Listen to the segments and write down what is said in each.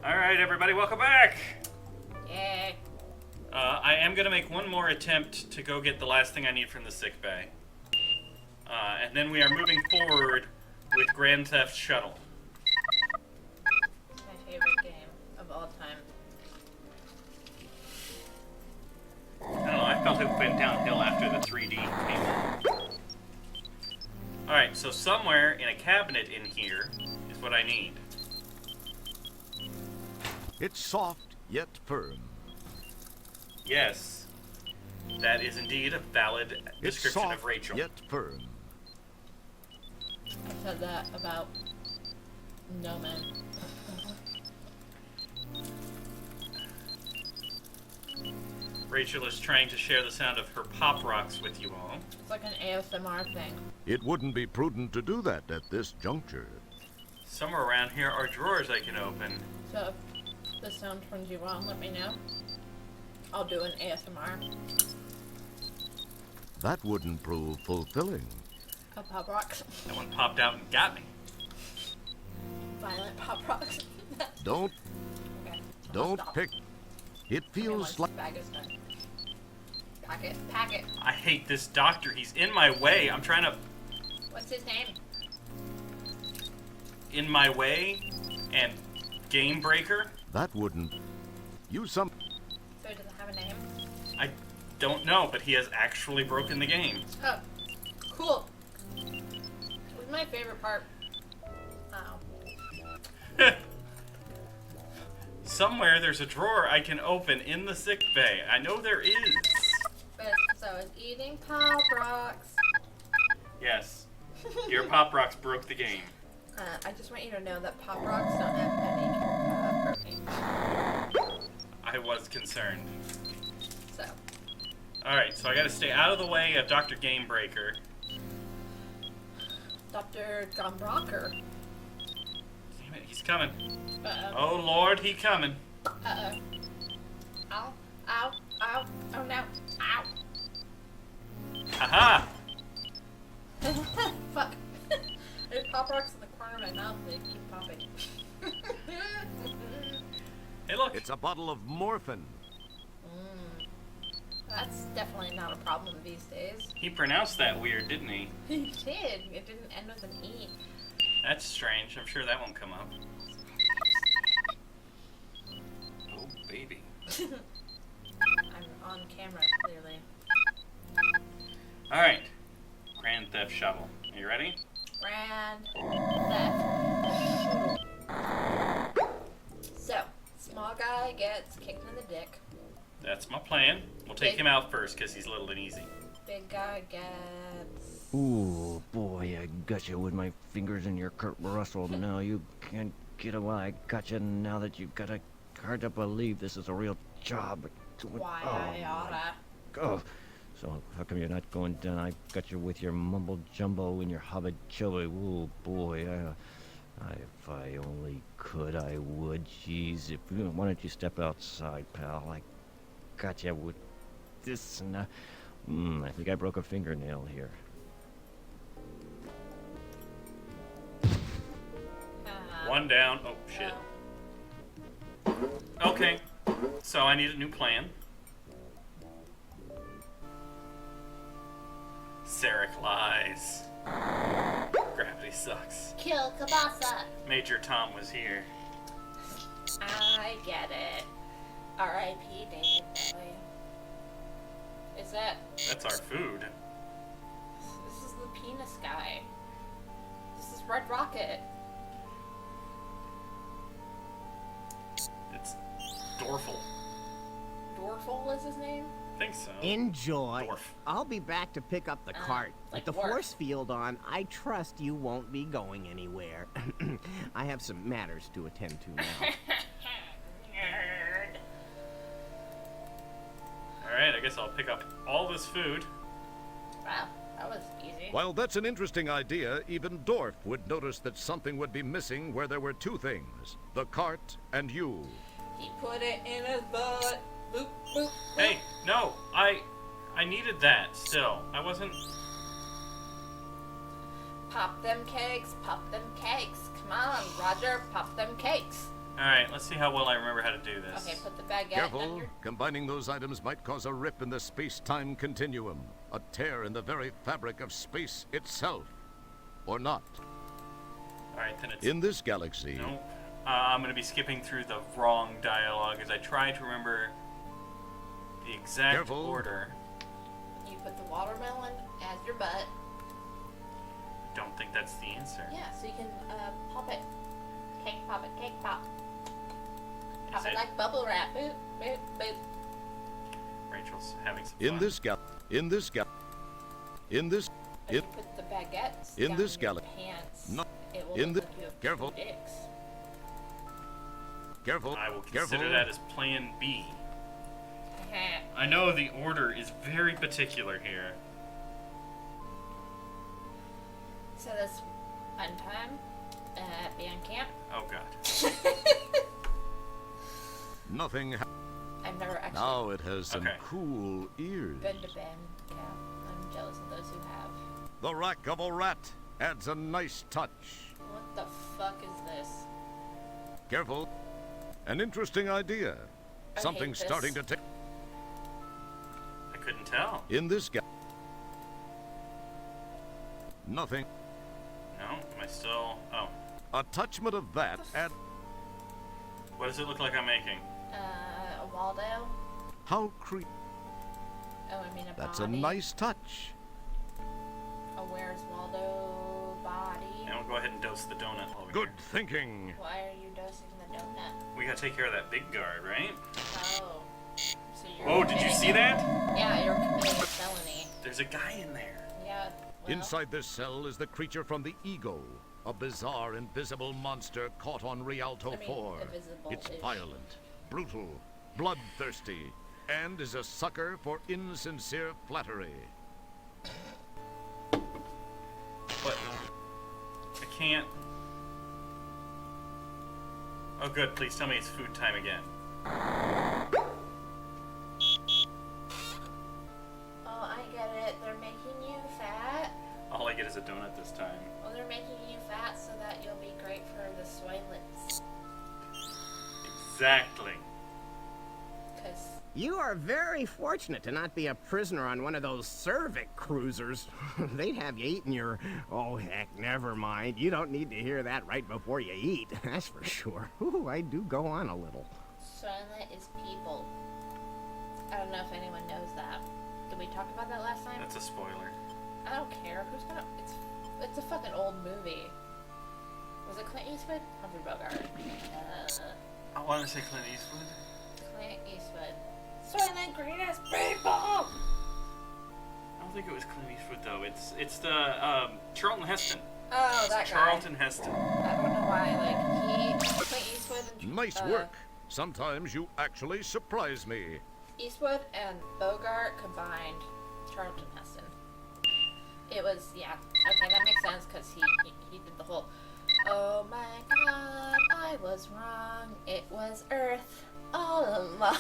Alright, everybody, welcome back! Yeah. I am going to make one more attempt to go get the last thing I need from the sick bay. And then we are moving forward with Grand Theft Shuttle. It's my favorite game of all time. I don't know, I felt it went downhill after the 3D came. Alright, so somewhere in a cabinet in here is what I need. It's soft yet firm. Yes, that is indeed a valid It's description soft of Rachel. yet firm. I said that about No Man. Rachel is trying to share the sound of her pop rocks with you all. It's like an ASMR thing. It wouldn't be prudent to do that at this juncture. Somewhere around here are drawers I can open. So if the sound turns you on, let me know. I'll do an ASMR. That wouldn't prove fulfilling. Of Pop Rocks. That one popped out and got me. Violent Pop Rocks. Don't Okay. don't Stop. pick. It Okay, feels once like the bag is done. Pack it. Pack it. I hate this doctor. He's in my way. I'm trying to... What's his name? In my way and game breaker. that wouldn't. Use some. So it doesn't have a name. I don't know, but he has actually broken the game. Oh, cool. It was my favorite part. Oh. Somewhere there's a drawer I can open in the sick bay. I know there is. But so it's eating Pop Rocks. Yes. Your pop rocks broke the game. I just want you to know that Pop Rocks don't have any protein. I was concerned. So, Alright, so I gotta stay out of the way of Dr. Gamebreaker. Dr. Gombracher. Damn it, he's coming. Uh-oh. Oh lord, he coming. Uh-oh. Ow. Ow. Ow. Oh no. Ow. Haha! Fuck. There's Pop Rocks in the corner of my mouth. They keep popping. Hey look! It's a bottle of morphine. That's definitely not a problem these days. He pronounced that weird, didn't he? He did. It didn't end with an E. That's strange. I'm sure that won't come up. Oh, baby. I'm on camera, clearly. Alright. Grand Theft Shuttle. Are you ready? Grand Theft. So, small guy gets kicked in the dick. That's my plan. We'll take him out first because he's little and easy. Big guy gets... Ooh, boy, I got you with my fingers in your Kurt Russell. Now you can't get away. I got you now that you've got a... Hard to believe this is a real job. Why I oughta. Oh, so how come you're not going down? I got you with your mumble jumbo and your hobbit chubby. Ooh, boy, if I only could, I would. Jeez, why don't you step outside, pal? I got you with this, and I think I broke a fingernail here. One down. Oh, shit. Okay. So I need a new plan. Sarek lies. Gravity sucks. Kill Kabasa. Major Tom was here. I get it. R.I.P. Dave Boy. Is that... That's our food. This is the penis guy. This is Red Rocket. It's Dorful. Dorful is his name? I think so. Enjoy. Dwarf. I'll be back to pick up the cart. like With the dwarf. force field on, I trust you won't be going anywhere. I have some matters to attend to now. Nerd. Alright, I guess I'll pick up all this food. Wow, that was easy. While that's an interesting idea, even Dorf would notice that something would be missing where there were two things: the cart and you. He put it in his butt. Boop, boop, boop. Hey, no, I needed that still. I wasn't... Pop them cakes, pop them cakes. Come on, Roger, pop them cakes. Alright, let's see how well I remember how to do this. Okay, put the baguette Careful. under. Combining those items might cause a rip in the space-time continuum. A tear in the very fabric of space itself. Or not. Alright, then it's... In this galaxy... Nope. I'm going to be skipping through the wrong dialogue as I try to remember the exact Careful. order. You put the watermelon as your butt. Don't think that's the answer. Yeah, so you can pop it. Cake pop it, cake pop. Pop Is it it? like bubble wrap. Boop, boop, boop. Rachel's having some In fun. this If you put the baguettes in down this in your galaxy- pants, No. it will In look the- like you have careful. two dicks. Careful. I will Careful. consider that as plan B. I know the order is very particular here. So this one time at band camp, Oh god. Nothing. I've never actually Now it has some Okay. cool ears. been to band camp. I'm jealous of those who have. The rack of a rat adds a nice touch. What the fuck is this? Careful. An interesting idea. I Something hate this. starting to take I couldn't tell. in this Nothing. No? Am I still... Oh. A touchment of that and What does it look like I'm making? A Waldo? how creepy. Oh, I mean a That's a body. nice touch. A Where's Waldo body? And we'll go ahead and dose the donut over Good here. thinking. Why are you dosing the donut? We gotta take care of that big guard, right? Oh. So you're Whoa, did you see that? Yeah, you're committing a felony. There's a guy in there. Yeah. Well, Inside this cell is the creature from the Ego, a bizarre invisible monster caught on Rialto I mean, 4. It's invisible-ish. violent, brutal, bloodthirsty, and is a sucker for insincere flattery. What? I can't... Oh good, please tell me it's food time again. Oh, I get it. They're making you fat. All I get is a donut this time. Well, they're making you fat so that you'll be great for the soylets. Exactly. Because You are very fortunate to not be a prisoner on one of those Cervic cruisers. They'd have you eating your... Oh, heck, never mind. You don't need to hear that right before you eat. That's for sure. Ooh, I do go on a little. soylet is people. I don't know if anyone knows that. Did we talk about that last time? That's a spoiler. I don't care. Who's gonna... It's a fucking old movie. Was it Clint Eastwood? Humphrey Bogart. I want to say Clint Eastwood. Clint Eastwood. Soylent Green as people! I don't think it was Clint Eastwood though. It's the Charlton Heston. Oh, that guy. Charlton Heston. I don't know why. Like, Clint Eastwood and... Nice work. Sometimes you actually surprise me. Eastwood and Bogart combined. Charlton Heston. It was, yeah. Okay, that makes sense because he did the whole, oh my god, I was wrong. It was Earth all along.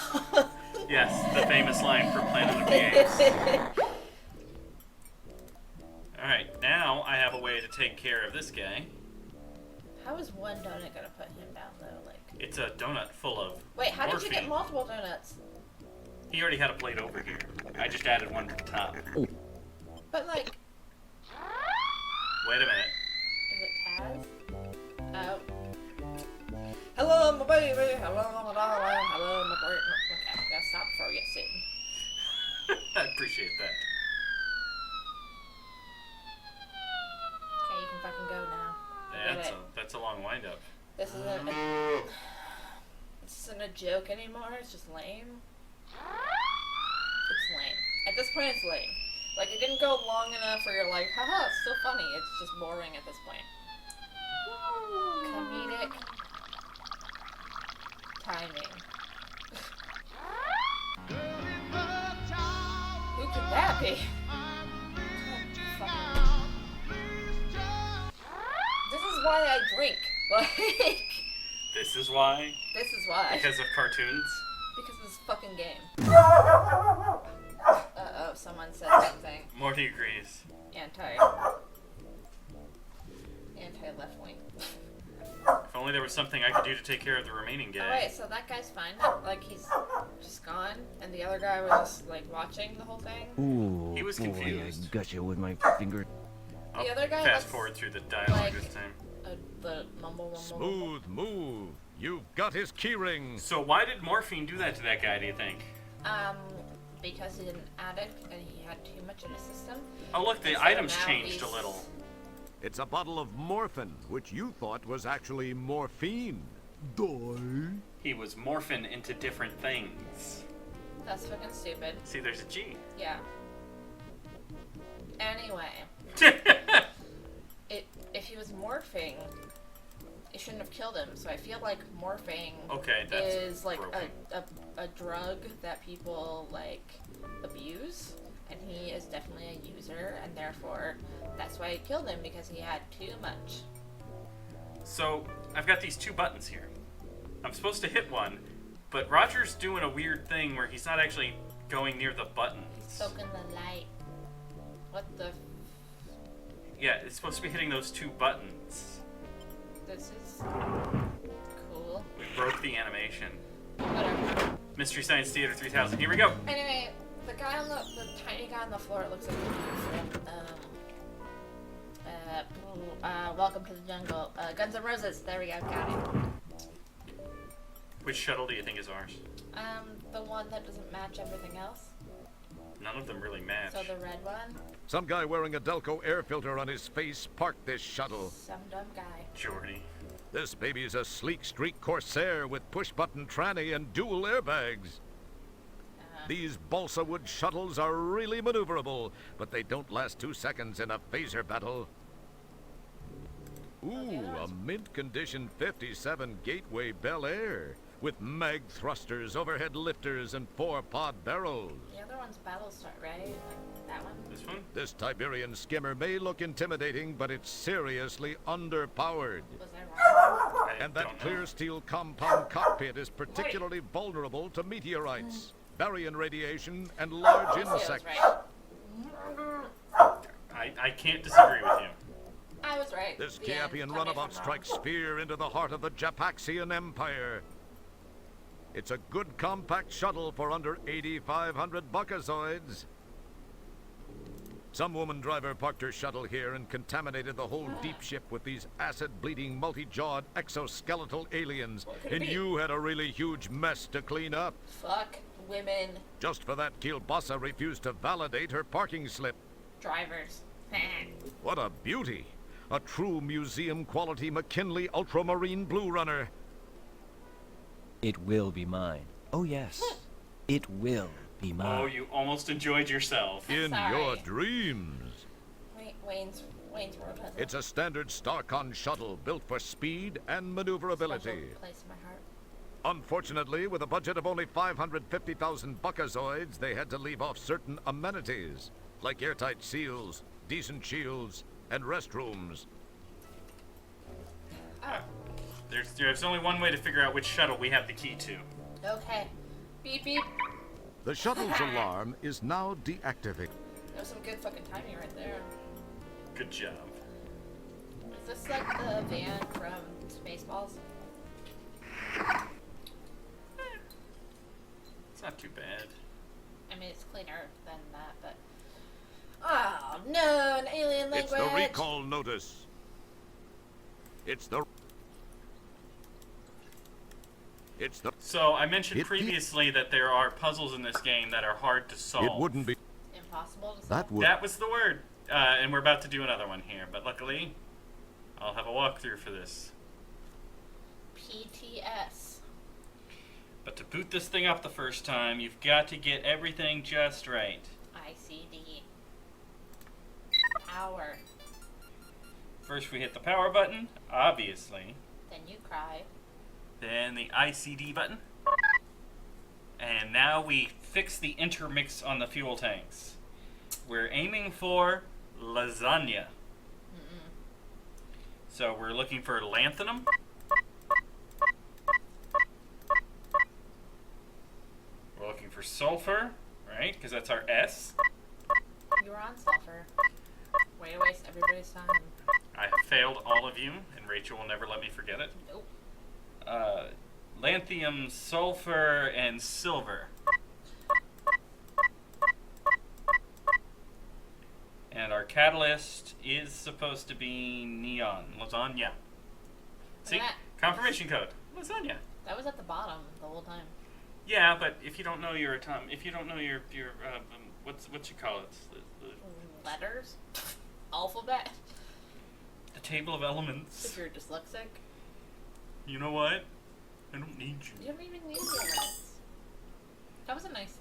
Yes, the famous line for Planet of the Apes. Alright, now I have a way to take care of this guy. How is one donut gonna put him down though? Like, It's a donut full of wait, how did you morphine. get multiple donuts? He already had a plate over here. I just added one to the top. But like, Wait a minute. is it Taz? Oh. Hello, my baby. Hello, my darling. Hello, my great. Okay, I gotta stop before we get sitting. I appreciate that. Okay, you can fucking go now. I get it. That's a long wind up. This isn't a joke anymore. It's just lame. It's lame. At this point, it's lame. Like, it didn't go long enough where you're like, haha, it's still funny. It's just boring at this point. Comedic timing. Who could that be? This is why I drink. Like, This is why? this is why. Because of cartoons? Because of this fucking game. Uh-oh, someone said something Morty agrees. anti-left wing. If only there was something I could do to take care of the remaining Oh guy. wait, so that guy's fine now? Like he's just gone, and the other guy was just like watching the whole thing? Ooh, He was boy, confused. I got you with my finger. I'll The other guy fast looks forward through the dialogue like- this time. The mumble. Smooth move. You've got his keyring. So why did morphine do that to that guy, do you think? Because he's an addict and he had too much in his system. Oh look, the So items now changed a he's- little. It's a bottle of morphine, which you thought was actually morphine. Die. He was morphing into different things. That's fucking stupid. See, there's a G. Yeah. Anyway, if he was morphing, it shouldn't have killed him. So I feel like morphing Okay, that's is like broken. a drug that people like abuse, and he is definitely a user, and therefore that's why it killed him, because he had too much. So, I've got these two buttons here. I'm supposed to hit one, but Roger's doing a weird thing where he's not actually going near the buttons. Soaking the light. What the? Yeah, it's supposed to be hitting those two buttons. This is cool. We broke the animation. Whatever. Mystery Science Theater 3000, here we go! Anyway, the guy on the tiny guy on the floor, it looks like Welcome to the Jungle. Guns N' Roses. There we go. Got it. Which shuttle do you think is ours? The one that doesn't match everything else. None of them really match. So the red one. Some guy wearing a Delco air filter on his face parked this shuttle. Some dumb guy. Jordy. This baby's a sleek streak Corsair with push-button tranny and dual airbags. These balsa wood shuttles are really maneuverable, but they don't last 2 seconds in a phaser battle. Ooh, a mint-condition 57 Gateway Bel Air with mag thrusters, overhead lifters, and 4-pod barrels. The other one's Battlestar, right? Like that one. This one? This Tiberian skimmer may look intimidating, but it's seriously underpowered. Was I wrong? I And don't that know. clear steel compound cockpit is particularly vulnerable to meteorites, baryon radiation, and large Lucy was insects. right. I can't disagree with you. I was right. This The end. Kiapian Tell me if runabout I'm strikes wrong. spear into the heart of the Japaxian Empire. It's a good compact shuttle for under 8,500 buckazoids. Some woman driver parked her shuttle here and contaminated the whole deep ship with these acid-bleeding, multi-jawed exoskeletal aliens. could it And be? you had a really huge mess to clean up. Fuck women Just for that, Kielbasa refused to validate her parking slip. drivers. What a beauty! A true museum-quality McKinley Ultramarine Blue Runner. It will be mine. Oh, yes. It will be mine. Oh, you almost enjoyed yourself. In Sorry. your dreams. Wayne's World has It's a standard Starcon shuttle built for speed and maneuverability. special place in my heart. Unfortunately, with a budget of only 550,000 buckazoids, they had to leave off certain amenities, like airtight seals, decent shields, and restrooms. There's only one way to figure out which shuttle we have the key to. Okay. Beep beep. The shuttle's alarm is now deactivated. That was some good fucking timing right there. Good job. Is this like the van from Spaceballs? It's not too bad. I mean, it's cleaner than that, but. Oh no, an alien It's language. the recall notice. It's the... So I mentioned It- previously that there are puzzles in this game that are hard to solve. It wouldn't be... Impossible to solve. That would... That was the word. And we're about to do another one here, but luckily, I'll have a walkthrough for this. PTS. But to boot this thing up the first time, you've got to get everything just right. ICD. Power. First we hit the power button, obviously. Then you cry. Then the ICD button. And now we fix the intermix on the fuel tanks. We're aiming for lasagna. So we're looking for lanthanum. We're looking for sulfur, right? Because that's our S. You were on sulfur. Way to waste everybody's time. I have failed all of you, and Rachel will never let me forget it. Nope. Lanthium, sulfur, and silver. And our catalyst is supposed to be neon. Lasagna. See? that. Confirmation code. Lasagna. That was at the bottom the whole time. Yeah, but if you don't know your if you don't know your what you call it, Letters? Alphabet? the table of elements. If you're dyslexic. You know what? I don't need you. You don't even need the elements. That was a nice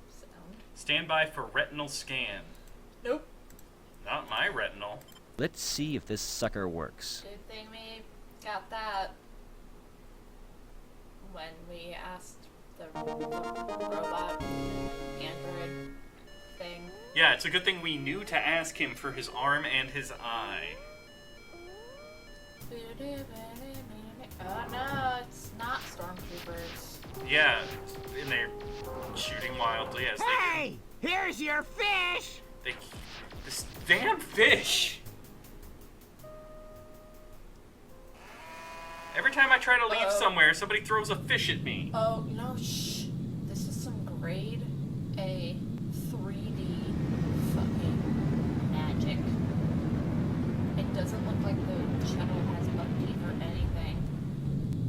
sound. Stand by for retinal scan. Nope. Not my retinal. Let's see if this sucker works. Good thing we got that when we asked the robot android thing. Yeah, it's a good thing we knew to ask him for his arm and his eye. Oh no, it's not stormtroopers. Yeah, and they're shooting wildly as Hey, here's your fish. they this damn fish. Every time I try to leave somewhere, somebody throws a fish at me. Oh no, shh. This is some grade A 3D fucking magic. It doesn't look like the shuttle has upkeep or anything.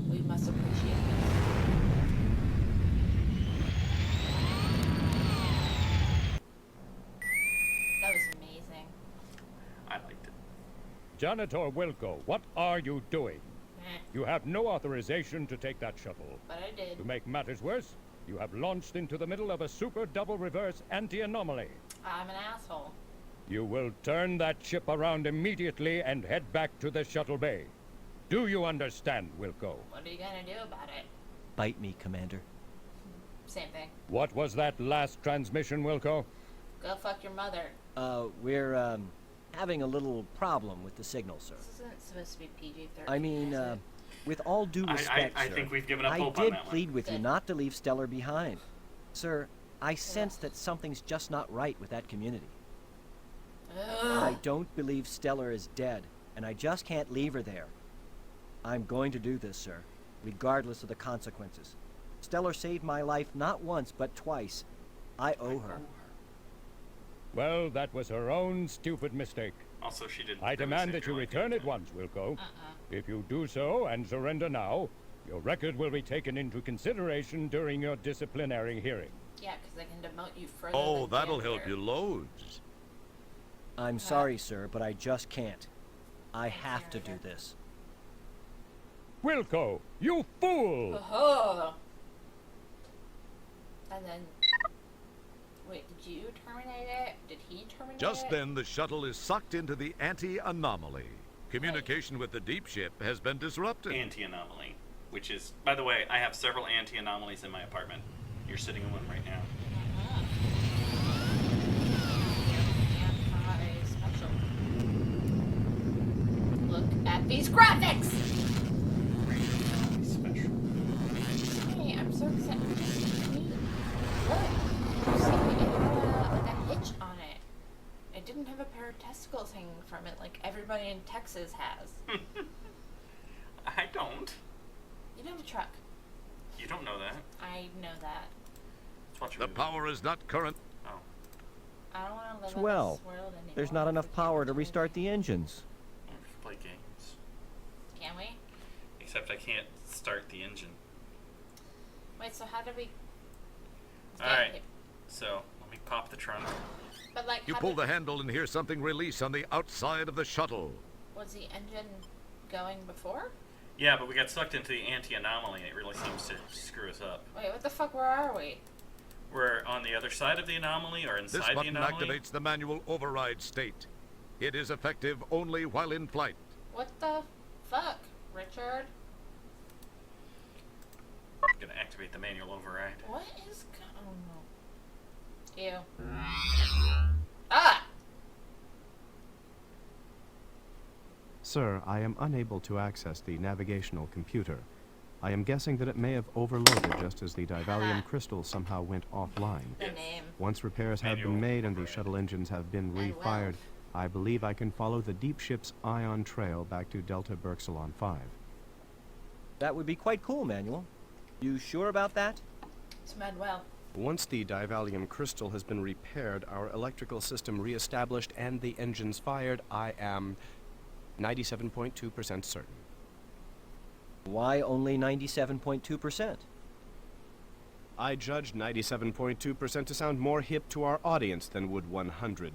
We must appreciate this. That was amazing. I liked it. Janitor Wilco, what are you doing? Eh, You have no authorization to take that shuttle. but I did. To make matters worse, you have launched into the middle of a super double reverse anti-anomaly. I'm an asshole. You will turn that ship around immediately and head back to the shuttle bay. Do you understand, Wilco? What are you gonna do about it? Bite me, Commander. Same thing. What was that last transmission, Wilco? Go fuck your mother. We're, having a little problem with the signal, sir. This isn't supposed to be PG-13. I mean, is it? with all due respect, I sir, think we've given up I hope on did that one. plead with you Good. not to leave Stellar behind. Sir, I sense that something's just not right with that community. I Ugh. don't believe Stellar is dead, and I just can't leave her there. I'm going to do this, sir, regardless of the consequences. Stellar saved my life not once, but twice. I owe her. Well, that was her own stupid mistake. Also, she didn't. I really demand save that you your life return either. at once, Wilco. If you do so and surrender now, your record will be taken into consideration during your disciplinary hearing. Yeah, because I can demote you further. Oh, than that'll help janitor. you loads. I'm sorry, sir, but I just can't. I have to do this. Wilco, you fool! Oh. And then, wait, did you terminate it? Did he terminate Just it? then, the shuttle is sucked into the anti-anomaly. Communication with the deep ship has been disrupted. Anti-anomaly, which is, by the way, I have several anti-anomalies in my apartment. You're sitting in one right now. Anti-special. Look at these graphics! Special. Hey, I'm so excited. Look, you see, it had like a hitch on it. It didn't have a pair of testicles hanging from it like everybody in Texas has. I don't. You don't have a truck. You don't know that. I know that. Let's watch a The movie. power is not current. Oh. I don't want to live Swell. in this world anymore. There's not enough power to restart the engines. We can play games. Can we? Except I can't start the engine. Wait, so how do we... Alright. So, let me pop the trunk. But like, You how pull did- the handle and hear something release on the outside of the shuttle. Was the engine going before? Yeah, but we got sucked into the anti-anomaly and it really seems to screw us up. Wait, what the fuck, where are we? We're on the other side of the anomaly or inside This the button anomaly. activates the manual override state. It is effective only while in flight. What the fuck, Richard? I'm gonna activate the manual override. What is oh no. Ew. Ah! Sir, I am unable to access the navigational computer. I am guessing that it may have overloaded just as the divalium crystal somehow went offline. The Yes. name. Once repairs have Manual been made and the override. shuttle engines have been And refired, I believe I can follow the deep ship's ion trail back to Delta Berxalon 5. That would be quite cool, Manuel. You sure about that? It's Manuel. Once the divalium crystal has been repaired, our electrical system reestablished, and the engines fired, I am 97.2% certain. Why only 97.2%? I judged 97.2% to sound more hip to our audience than would 100.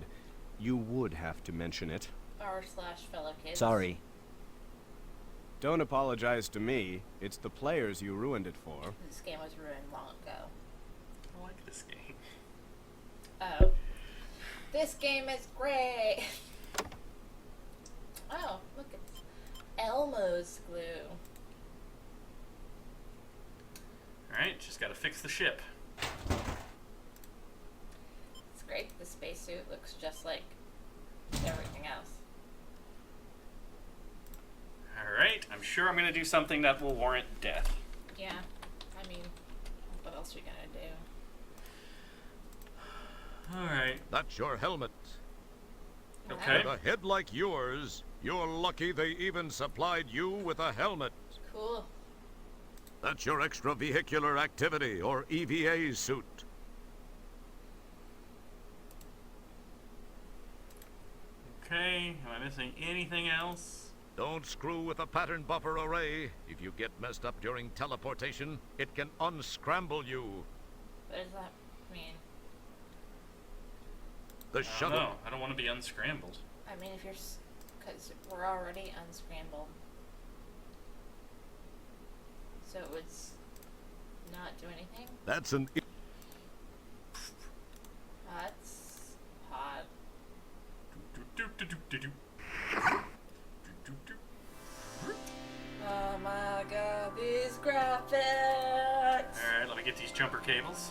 You would have to mention it. r/fellow kids. Sorry. Don't apologize to me. It's the players you ruined it for. This game was ruined long ago. I like this game. Oh. This game is great! Oh, look, it's Elmo's glue. Alright, just gotta fix the ship. It's great. The spacesuit looks just like everything else. Alright, I'm sure I'm gonna do something that will warrant death. Yeah. I mean, what else are you gonna do? Alright. That's your helmet. Okay. With a head like yours, you're lucky they even supplied you with a helmet. Cool. That's your extravehicular activity, or EVA suit. Okay, am I missing anything else? Don't screw with a pattern buffer array. If you get messed up during teleportation, it can unscramble you. What does that mean? The I don't shuttle. know. I don't want to be unscrambled. I mean, if you're... Because we're already unscrambled. So it would not do anything? That's an... That's hot. Oh my god, these graphics! Alright, let me get these jumper cables.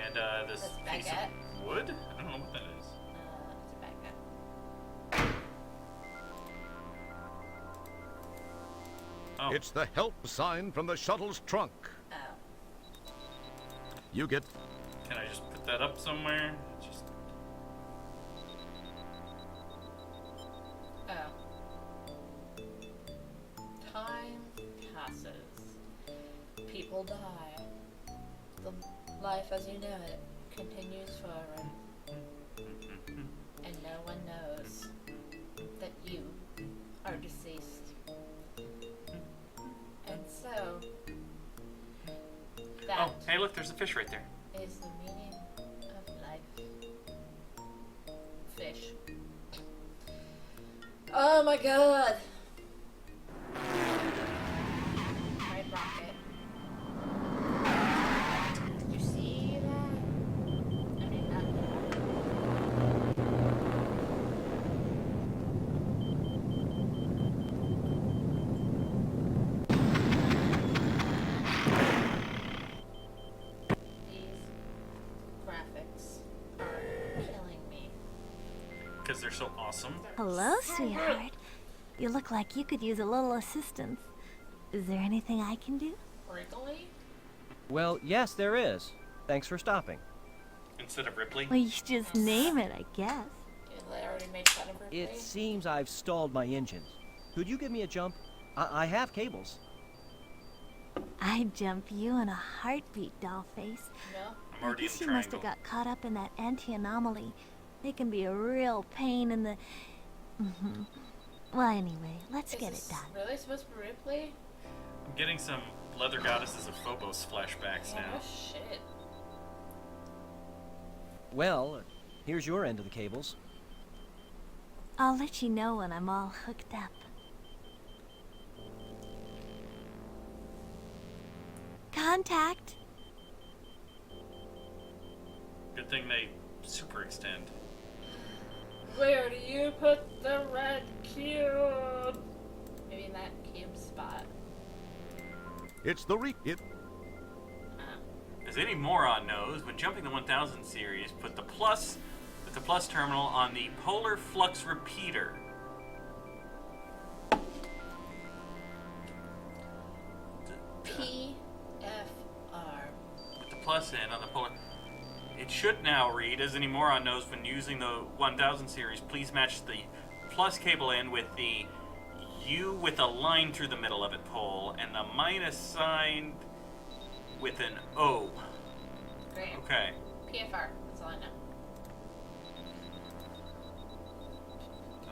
And this That's piece baguette. of wood? I don't know what that is. It's a backpack. Oh, It's the help sign from the shuttle's trunk. Oh. You get... can I just put that up somewhere? Just Oh. Time passes. People die. The life as you know it continues forward. And no one knows that you are deceased. And so, that oh, hey, look, there's a fish right there. is the meaning of life. Fish. Oh my god! Red rocket. Did you see that? I mean, that. These graphics are killing me. Because they're so awesome. Hello, sweetheart. You look like you could use a little assistance. Is there anything I can do? Wriggly? Well, yes, there is. Thanks for stopping. Instead of Ripley. Well, you should just name it, I guess. Yeah, they already made fun of Ripley. It seems I've stalled my engines. Could you give me a jump? I have cables. I'd jump you in a heartbeat, dollface. No? I'm I already in guess the you must triangle. have got caught up in that anti-anomaly. They can be a real pain in the... Well, anyway, let's Is get it this done. really supposed to be Ripley? I'm getting some Leather Goddesses of Phobos flashbacks Yeah, now. no shit. Well, here's your end of the cables. I'll let you know when I'm all hooked up. Contact! Good thing they super extend. Where do you put the red cube? Maybe in that cube spot. It's the As any moron knows, when jumping the 1000 series, put the plus with the plus terminal on the polar flux repeater. PFR. Put the plus in on the polar. It should now read, as any moron knows when using the 1000 series, please match the plus cable end with the U with a line through the middle of it pole, and the minus sign with an O. Great. Okay. PFR, that's all I know.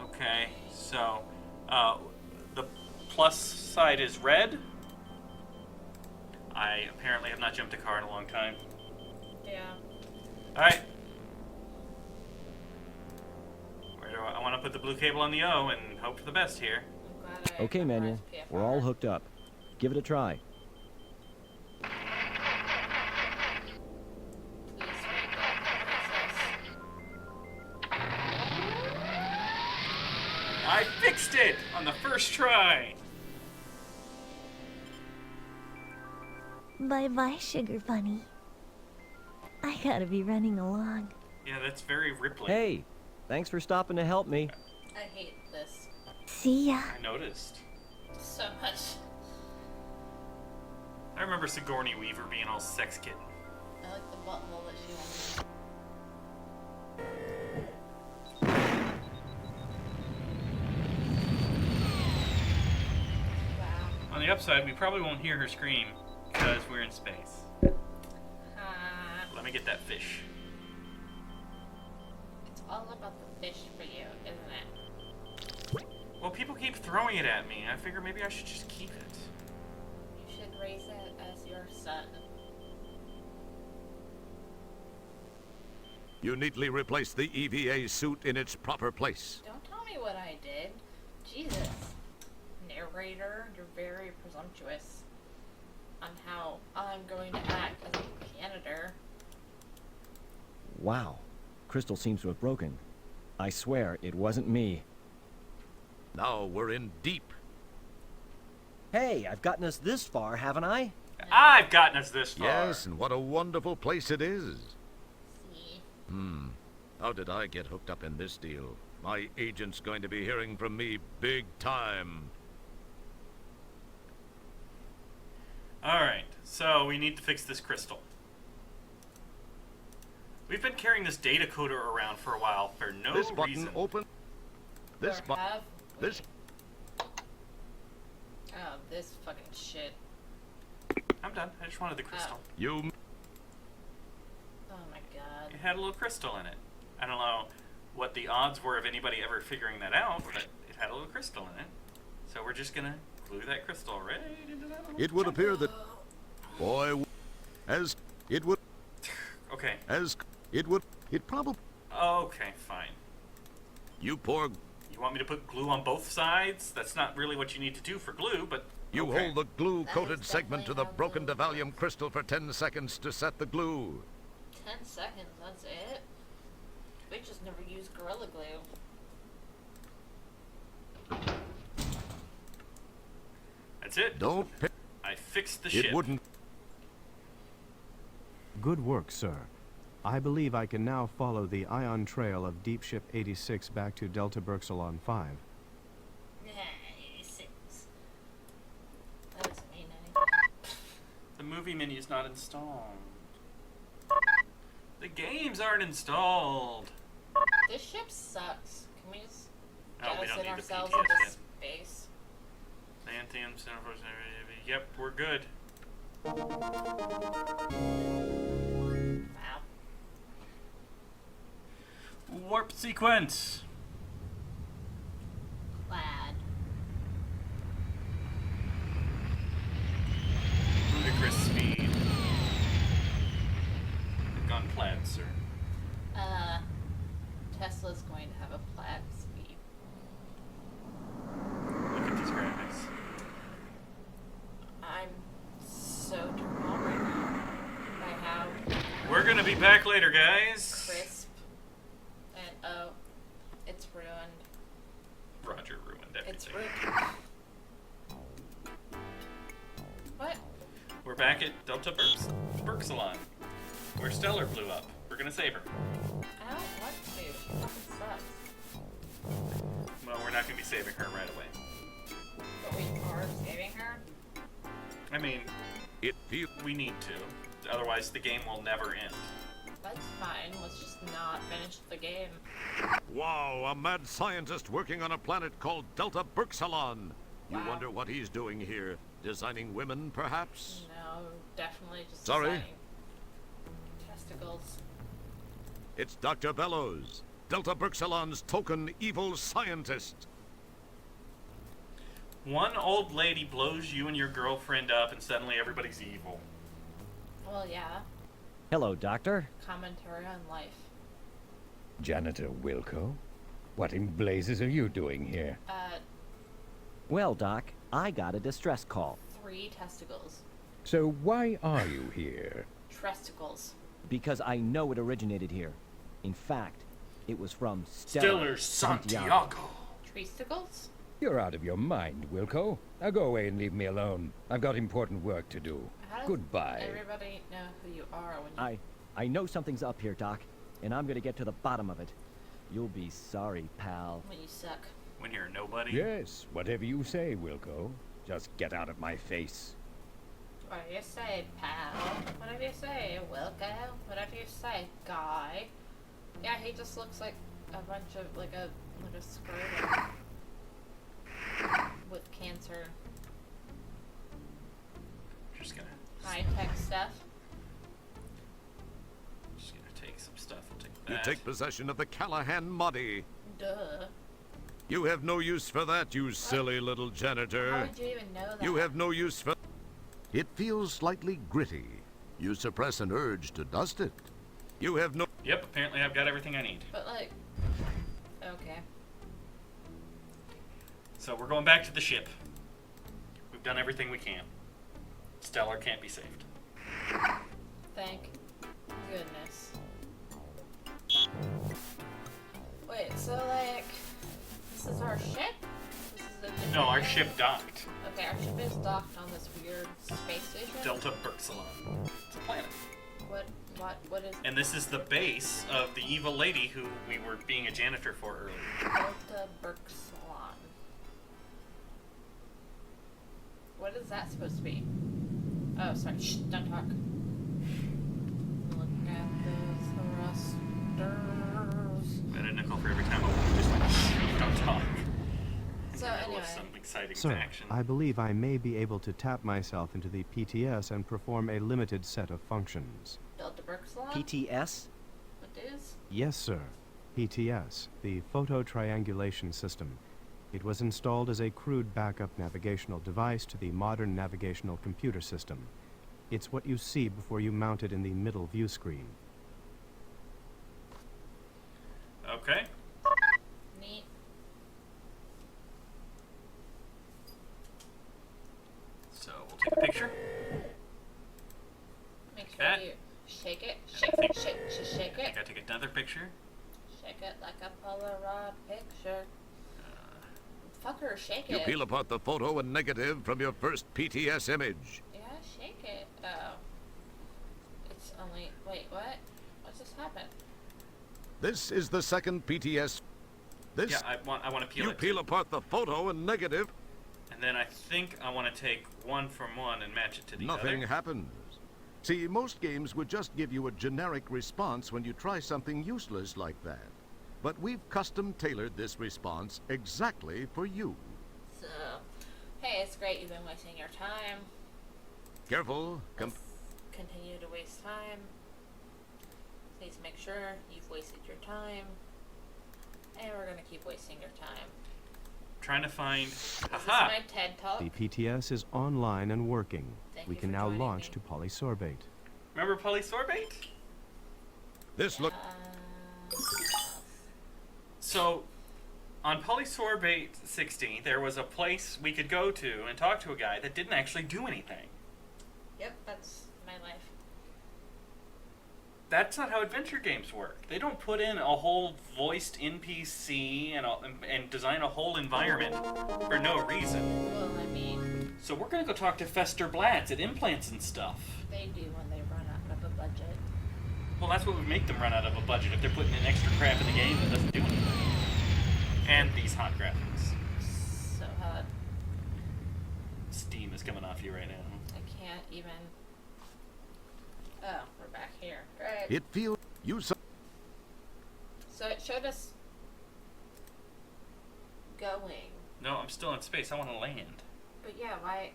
Okay, so the plus side is red. I apparently have not jumped a car in a long time. Yeah. Alright. Where do I want to put the blue cable on the O and hope for the best here. I'm glad I Okay, Manuel. memorized PFR. We're all hooked up. Give it a try. Please make that I fixed it on the first try. Bye-bye, Sugar Bunny. I gotta be running along. Yeah, that's very Ripley. Hey, thanks for stopping to help me. I hate this See ya. I noticed. so much. I remember Sigourney Weaver being all sex kitten. I like the butthole that she wants. Wow. On the upside, we probably won't hear her scream because we're in space. Let me get that fish. It's all about the fish for you, isn't it? Well, people keep throwing it at me. I figure maybe I should just keep it. You should raise it as your son. You neatly replace the EVA suit in its proper place. Don't tell me what I did. Jesus. Narrator, you're very presumptuous on how I'm going to act as a janitor. Wow. Crystal seems to have broken. I swear it wasn't me. Now we're in deep. Hey, I've gotten us this far, haven't I? I've gotten us this far. Yes, and what a wonderful place it is. See? How did I get hooked up in this deal? My agent's going to be hearing from me big time. Alright, so we need to fix this crystal. We've been carrying this data coder around for a while for no This button reason. open. This Or button. have we? This. Oh, this fucking shit. I'm done. I just wanted the crystal. You. Oh my god. It had a little crystal in it. I don't know what the odds were of anybody ever figuring that out, but it had a little crystal in it. So we're just gonna glue that crystal right into that little... It would appear that. Boy. As. It would. Okay. As. It would. It probably. Okay, fine. You poor. You want me to put glue on both sides? That's not really what you need to do for glue, but... You okay. hold the glue-coated That is segment to the definitely how broken glue Devalium crystal for 10 seconds to set the glue. 10 seconds, that's it? We just never used Gorilla Glue. That's it. Don't pick. I fixed the ship. It wouldn't. Good work, sir. I believe I can now follow the ion trail of Deep Ship 86 back to Delta Berxalon 5. 86. That doesn't mean anything. The movie menu is not installed. The games aren't installed. This ship sucks. Can we just Oh, we don't jettison need the ourselves PTS into yet. space? Xanthium, Centerforce, yep, we're good. Wow. Warp sequence. Glad. Ludicrous speed. Gone plaid, sir. Tesla's going to have a plaid speed. Look at these graphics. I'm so turned on right now by how We're gonna be back later, guys. crisp and oh, it's ruined. Roger ruined It's everything. ruined. What? We're back at Delta Berxalon, where Stellar blew up. We're gonna save her. I don't want to. She fucking sucks. Well, we're not gonna be saving her right away. But we are saving her. I mean, It feels. we need to. Otherwise, the game will never end. That's fine. Let's just not finish the game. Wow, a mad scientist working on a planet called Delta Berxalon. You Wow. wonder what he's doing here? Designing women, perhaps? No, definitely just Sorry? designing testicles. It's Dr. Bellows, Delta Berxalon's token evil scientist. One old lady blows you and your girlfriend up, and suddenly everybody's evil. Well, yeah. Hello, Doctor. Commentary on life. Janitor Wilco? What in blazes are you doing here? Well, Doc, I got a distress call. 3 testicles. So why are you here? Tresticles. Because I know it originated here. In fact, it was from Stellar Tresticles? You're out of your mind, Wilco. Now go away and leave me alone. I've got important work to do. How does Goodbye. everybody know who you are when you... I know something's up here, Doc, and I'm gonna get to the bottom of it. You'll be sorry, pal. when you suck. When you're a nobody. Yes, whatever you say, Wilco. Just get out of my face. Whatever you say, pal. Whatever you say, Wilco. Whatever you say, guy. Yeah, he just looks like a bunch of, like a scrotum. With cancer. Just gonna High-tech stuff. take some stuff. We'll take You that. take possession of the Callahan Muddy. Duh. You have no use for that, you silly little How janitor. would you even know that? You have no use for... It feels slightly gritty. You suppress an urge to dust it. You have no... Yep, apparently I've got everything I need. But, like... Okay. So we're going back to the ship. We've done everything we can. Stellar can't be saved. Thank goodness. Wait, so, like... This is our ship? This is a No, our ship docked. Okay, our ship is docked on this weird space station. Delta Berxalon. It's a planet. What is And this is the base of the evil lady who we were being a janitor for earlier. Delta Berxalon? What is that supposed to be? Oh, sorry. Shh, don't talk. Look at those thrusters. Bet a nickel for every time I just went, shh, don't talk. So In the middle anyway, of some exciting Sir, action. I believe I may be able to tap myself into the PTS and perform a limited set of functions. Delta Berxalon? PTS? What is? Yes, sir. PTS, the Photo Triangulation System. It was installed as a crude backup navigational device to the modern navigational computer system. It's what you see before you mount it in the middle view screen. Okay. Neat. So we'll take a picture. Make sure That. you shake it. I Shake think- it. Shake I it. gotta take another picture. Shake it like a Polaroid picture. Fucker, shake You it. peel apart the photo and negative from your first PTS image. Yeah, shake it. Oh. It's only... Wait, what? What's just happened? This is the second PTS. This... Yeah, I want to peel You it. peel apart the photo and negative, And then I think I want to take one from one and match it to the nothing other. happens. See, most games would just give you a generic response when you try something useless like that. But we've custom-tailored this response exactly for you. So... Hey, it's great you've been wasting your time. Careful. Let's continue to waste time. Please make sure you've wasted your time. And we're gonna keep wasting your time. Trying to find. Is this Haha! my TED Talk? The PTS is online and working. Thank We you can for now joining launch me. to polysorbate. Remember polysorbate? This look... So, on Polysorbate 60, there was a place we could go to and talk to a guy that didn't actually do anything. Yep, that's my life. That's not how adventure games work. They don't put in a whole voiced NPC and design a whole environment for no reason. Well, I mean, So we're gonna go talk to Fester Blatz at Implants and stuff. they do when they run out of a budget. Well, that's what would make them run out of a budget if they're putting in extra crap in the game that doesn't do anything. And these hot graphics. So hot. Steam is coming off you right now. I can't even. Oh, we're back here. Great. It feels you saw. So it showed us going. No, I'm still in space. I want to land. But yeah, why?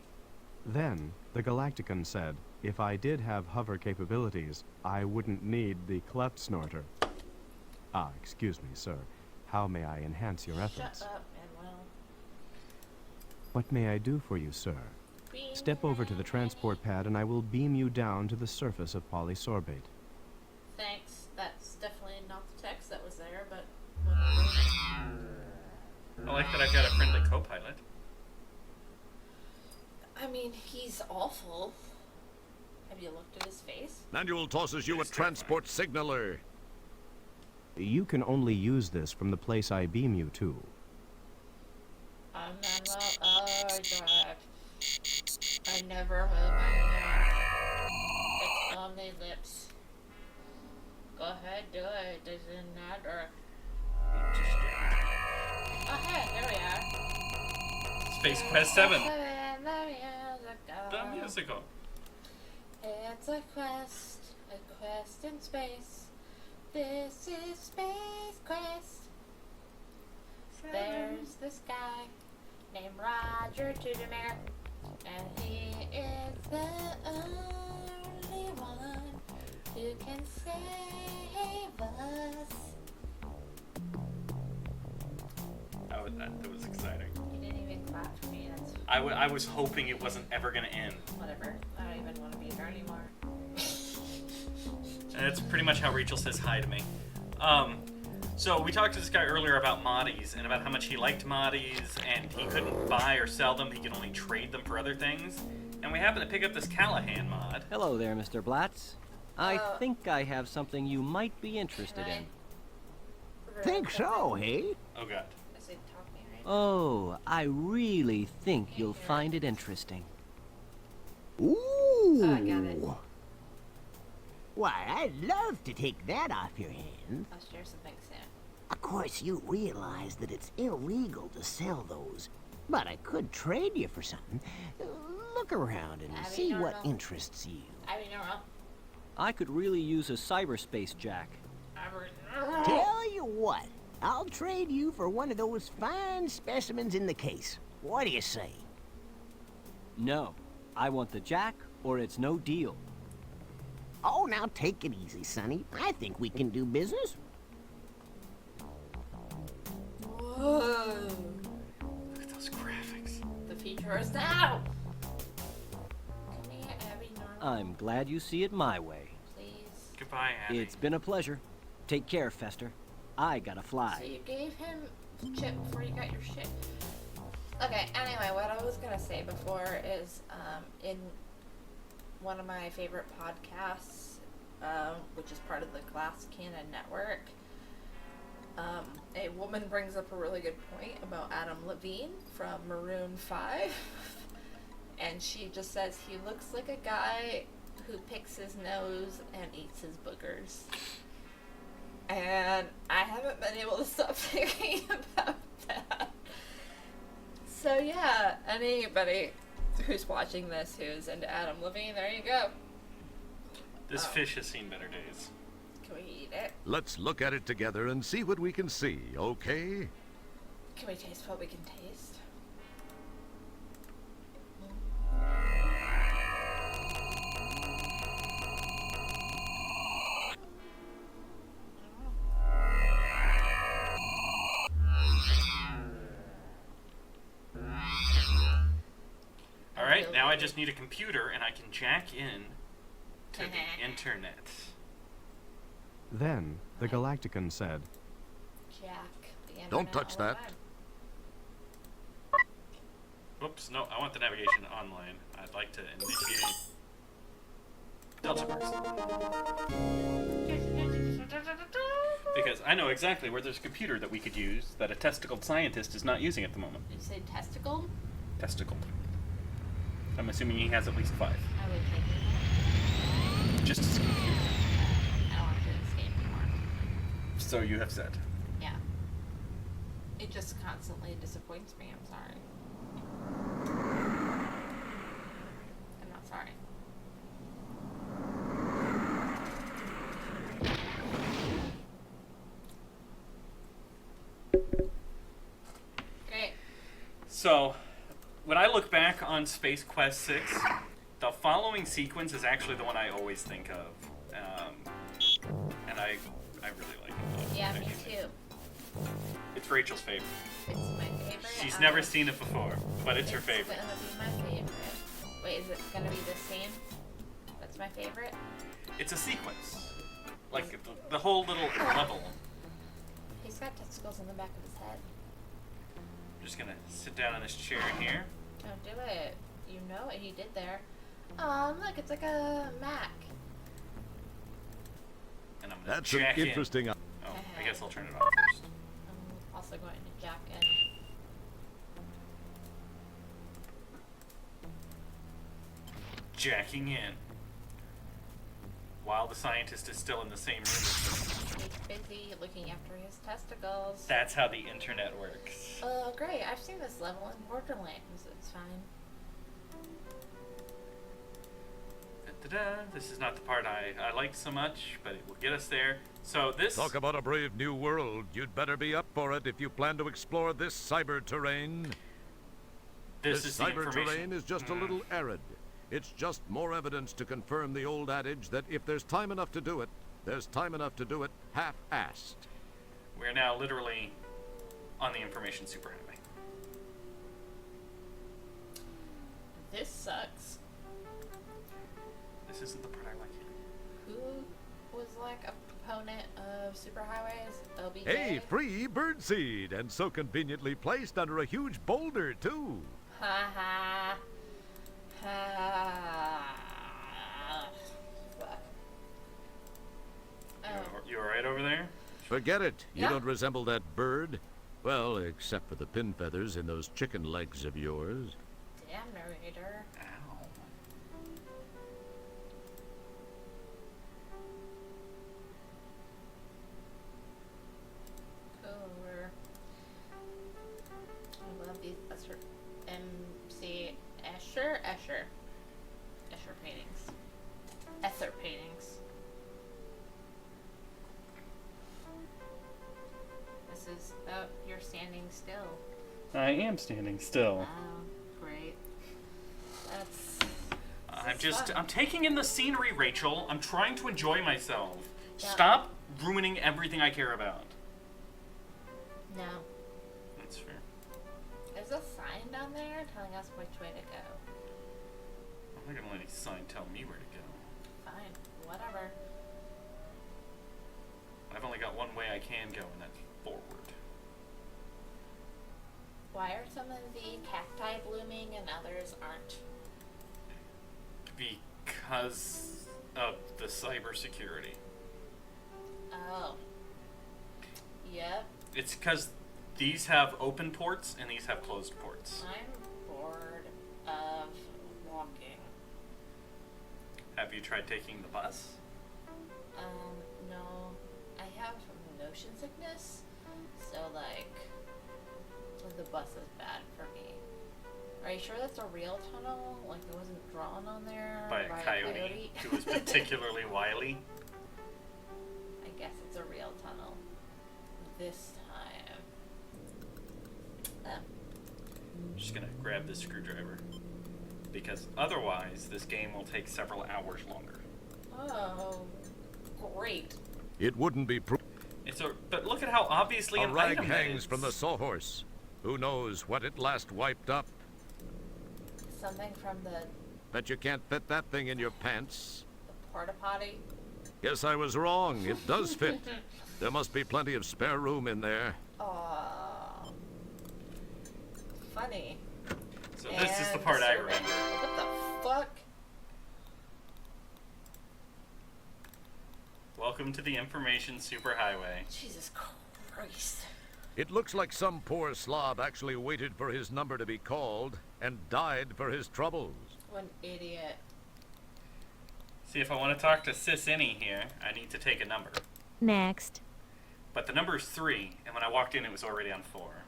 Then, the Galactican said, if I did have hover capabilities, I wouldn't need the cleft snorter. Ah, excuse me, sir. How may I enhance your efforts? Shut up, Manuel. What may I do for you, sir? Step over to the transport pad and I will beam you down to the surface of polysorbate. Thanks. That's definitely not the text that was there, but whatever. I like that I've got a friendly co-pilot. I mean, he's awful. Have you looked at his face? Manual tosses you a transport signaler. You can only use this from the place I beam you to. I'm Manuel. Oh, God. I never heard my name. It's on the lips. Go ahead, do it. Doesn't matter. Oh, hey, here we are. Space Quest 7. The The musical. It's a quest in space. This is Space Quest. There's this guy named Roger Tudemere, and he is the only one who can save us. That was exciting. You didn't even clap for me. That's I was hoping it wasn't ever going to end. whatever. I don't even want to be there anymore. And that's pretty much how Rachel says hi to me. So we talked to this guy earlier about moddies and about how much he liked moddies and he couldn't buy or sell them. He could only trade them for other things. And we happened to pick up this Callahan mod. Hello there, Mr. Blatz. I Uh, think I have something you might be interested Can I- in. Think so, hey? Oh god. Is it talking right? Oh, I really think you'll find it interesting. Ooh. I got it. Why, I'd love to take that off your hands. I'll share something soon. Of course, you realize that it's illegal to sell those. But I could trade you for something. Look around and I mean, see what normal. interests you. I mean, no. I could really use a cyberspace jack. Tell you what, I'll trade you for one of those fine specimens in the case. What do you say? No, I want the jack or it's no deal. Oh, now take it easy, Sonny. I think we can do business. Whoa. Look at those graphics. The future is now. Come here, Abby Normal, I'm glad you see it my way. please. Goodbye, Abby. It's been a pleasure. Take care, Fester. I gotta So fly. you gave him chip before you got your shit. Okay, anyway, what I was gonna say before is, in one of my favorite podcasts, which is part of the Glass Cannon Network, a woman brings up a really good point about Adam Levine from Maroon 5. And she just says he looks like a guy who picks his nose and eats his boogers. And I haven't been able to stop thinking about that. So yeah, anybody who's watching this who's into Adam Levine, there you go. This fish has seen better days. Can we eat it? Let's look at it together and see what we can see, okay? Can we taste what we can taste? Alright, now I just need a computer and I can jack in to the internet. Then, the Galactican said, Jack. the Don't internet touch all the that. time. Whoops, no, I want the navigation online. I'd like to initiate Delta Burst. Because I know exactly where there's a computer that we could use that a testicled scientist is not using at the moment. You say testicle? Testicled. I'm assuming he has at least 5. I would take it. Just as a computer. I don't want to do this game anymore. So you have said. Yeah. It just constantly disappoints me. I'm sorry. I'm not sorry. So, when I look back on Space Quest 6, the following sequence is actually the one I always think of. And I really like it. Yeah, me too. It's Rachel's favorite. It's my favorite. She's never seen it before, but it's her favorite. It's gonna be my favorite. Wait, is it gonna be the same? That's my favorite? It's a sequence. Like, the whole little level. He's got testicles in the back of his head. I'm just gonna sit down in this chair here. Don't do it. You know what he did there. Oh, look, it's like a Mac. And I'm gonna That's an jack in. interesting... Oh, I guess I'll turn it off first. I'm also going to jack in. Jacking in. While the scientist is still in the same room with me. He's busy looking after his testicles. That's how the internet works. Oh, great. I've seen this level in Borderlands. It's fine. Da-da-da. This is not the part I liked so much, but it will get us there. So this... Talk about a brave new world. You'd better be up for it if you plan to explore this cyber terrain. This is the cyber information. terrain is just a little arid. It's just more evidence to confirm the old adage that if there's time enough to do it, there's time enough to do it half-assed. We're now literally on the information superhighway. This sucks. This isn't the part I like. Who was like a proponent of superhighways? OBJ? Hey, free birdseed, and so conveniently placed under a huge boulder, too. Ha ha. Ha. Fuck. Oh. You alright over there? Forget it. You Yeah. don't resemble that bird. Well, except for the pin feathers in those chicken legs of yours. Damn, narrator. Ow. Cooler. I love these Escher, MC Escher paintings. Escher paintings. This is, oh, you're standing still. I am standing still. Oh, great. That's. I'm taking in the scenery, Rachel. I'm trying to enjoy myself. Yeah. Stop ruining everything I care about. No. That's fair. There's a sign down there telling us which way to go. I'm not gonna let any sign tell me where to go. Fine, whatever. I've only got one way I can go, and that's forward. Why are some of the cacti blooming and others aren't? Because of the cybersecurity. Oh. Yep. It's because these have open ports and these have closed ports. I'm bored of walking. Have you tried taking the bus? No. I have motion sickness, so like the bus is bad for me. Are you sure that's a real tunnel? Like it wasn't drawn on there By a coyote who was particularly wily? I guess it's a real tunnel. This time. I'm just gonna grab this screwdriver. Because otherwise, this game will take several hours longer. Oh, great. It wouldn't be but look at how obviously a an rag item hangs is. from the sawhorse. Who knows what it last wiped up? Something from the Bet you can't fit that thing in your pants. porta potty. Guess I was wrong. It does fit. There must be plenty of spare room in there. Aw. Funny. So this is the part I remember. What the fuck? Welcome to the information superhighway. Jesus Christ. It looks like some poor slob actually waited for his number to be called and died for his troubles. What an idiot. See, if I want to talk to Sis Any here, I need to take a number. Next. But the number is 3, and when I walked in, it was already on 4.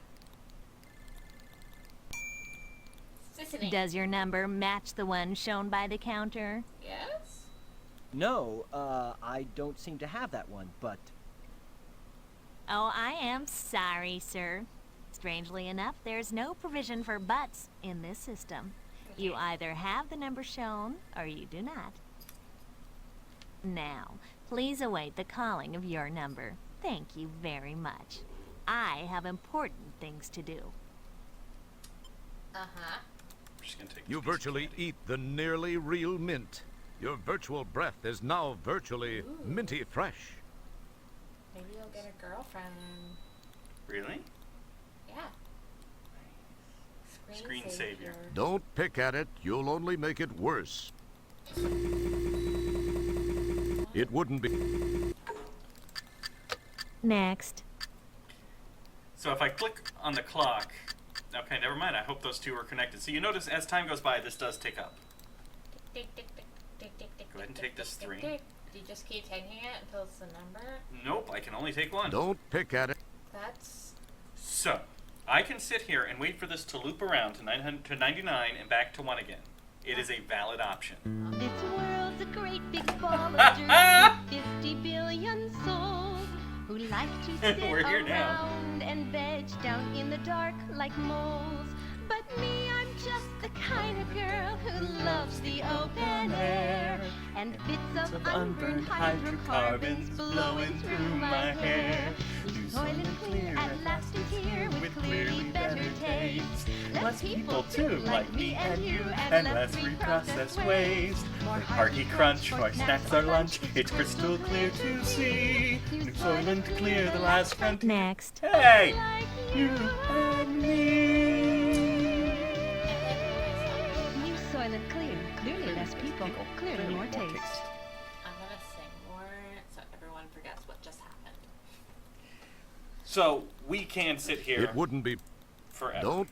Sissany. Does your number match the one shown by the counter? Yes? No, I don't seem to have that one, but Oh, I am sorry, sir. Strangely enough, there's no provision for buts in this system. You either have the number shown or you do not. Now, please await the calling of your number. Thank you very much. I have important things to do. Uh-huh. I'm just gonna take You this piece of virtually candy. eat the nearly real mint. Your virtual breath is now virtually minty fresh. Maybe you'll get a girlfriend. Really? Yeah. Screensaver. Don't pick at it, you'll only make it worse. It wouldn't be. Next. So if I click on the clock, okay, never mind. I hope those two are connected. So you notice as time goes by, this does tick up. Tick, tick, tick, tick, tick, tick, Go ahead and tick, take this tick, 3. tick. You just keep taking it until it's the number. Nope, I can only take 1. Don't pick at it. That's So I can sit here and wait for this to loop around to 99 and back to 1 again. It is a valid option. This world's a great big ball of dirt with 50 billion souls who like to sit We're here now. around and veg down in the dark like moles. But me, I'm just the kind of girl who loves the open air and bits of unburned hydrocarbons blowing through my hair. New Soylent Clear at last is here with clearly better taste. Less people too, like me and you, and less reprocessed waste. More hearty crunch for snacks or lunch. It's crystal clear to see. New Soylent Clear, the last frontier. Next. Hey! Like You and me. New Soylent Clear, clearly less people, clearly more taste. I'm gonna sing more so everyone forgets what just happened. So we can sit here It wouldn't be. forever. Don't.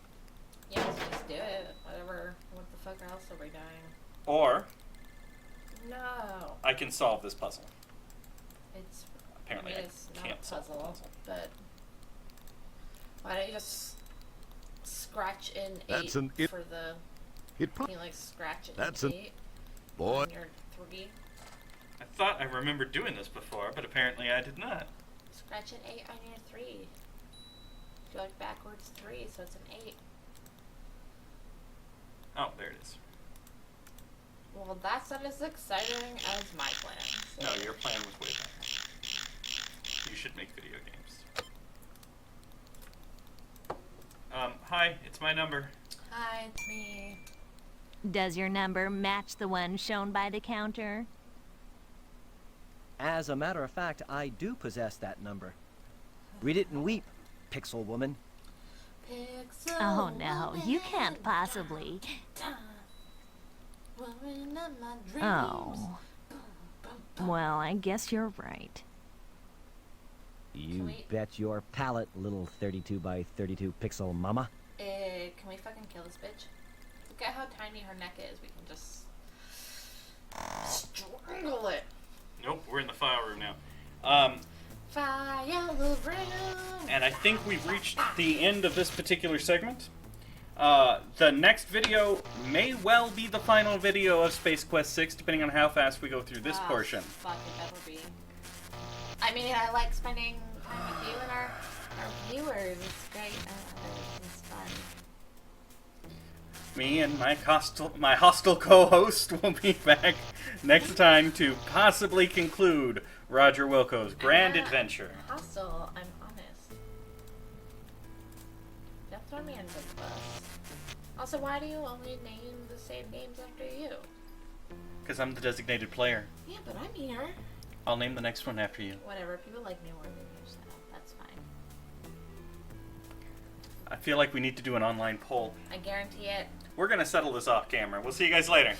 Yeah, so just do it. Whatever. What the fuck else are we doing? Or No. I can solve this puzzle. It's Apparently I mean, I it's not can't a solve the puzzle, puzzle. but why don't you just scratch in That's 8 an it- for the? It pro- Can you like scratch it That's in an- 8 Boy. on your 3? I thought I remembered doing this before, but apparently I did not. Scratch an 8 on your 3. Go like backwards 3, so it's an 8. Oh, there it is. Well, that's not as exciting as my plan. So. No, your plan was way better. You should make video games. Hi, it's my number. Hi, it's me. Does your number match the one shown by the counter? As a matter of fact, I do possess that number. Read it and weep, Pixel Woman. Pixel Oh no, you woman, can't possibly. woman of my dreams. Oh. Well, I guess you're right. You we- bet your palate, little 32 by 32 pixel mama. Can we fucking kill this bitch? Look at how tiny her neck is. We can just strangle it. Nope, we're in the file room now. Fire the room. And I think we've reached the end of this particular segment. The next video may well be the final video of Space Quest 6, depending on how fast we go through this portion. Fuck, it better be. I mean, I like spending time with you and our viewers. It's great. It's fun. Me and my hostile co-host will be back next time to possibly conclude Roger Wilco's grand I'm not adventure. Hostile, I'm honest. Don't throw me under the bus. Also, why do you only name the same names after you? Because I'm the designated player. Yeah, but I'm here. I'll name the next one after you. Whatever, people like me more than you, so that's fine. I feel like we need to do an online poll. I guarantee it. We're going to settle this off camera. We'll see you guys later.